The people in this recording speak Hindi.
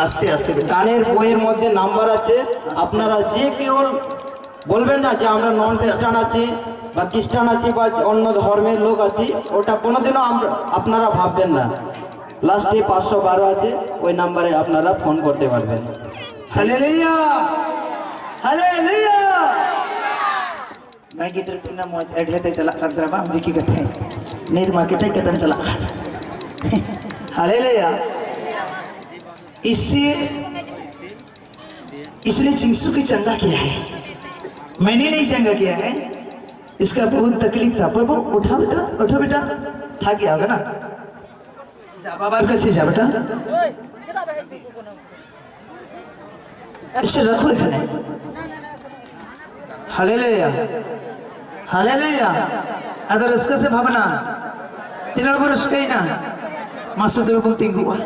আস্তে আস্তে গানের বইয়ের মধ্যে নাম্বার আছে, আপনারা যে কেউ বলবেন না যে আমরা নন খ্রিস্টান আছি বা খ্রিস্টান আছি বা অন্য ধর্মের লোক আছি, ওটা কোনোদিনও আপনারা ভাববেন না। লাস্টে 512 আছে, ওই নাম্বারে আপনারা ফোন করতে পারবেন। Hallelujah hallelujah. मैं गीत पिना मौज एडलेते चला कर दरबा हम जी की कहते हैं नींद मार्केट ही कदम चला। हालेलुया। इसलिए चिंसू की चंगा किया है, मैंने नहीं चंगा किया है। इसका बहुत तकलीफ था। पर उठा बेटा था क्या होगा ना, जा बाबार का जा बेटा इसे रखो এখানে। Hallelujah hallelujah. अदर उसका से भावना तीन बार उसका ही ना मासूद को 3 हुआ।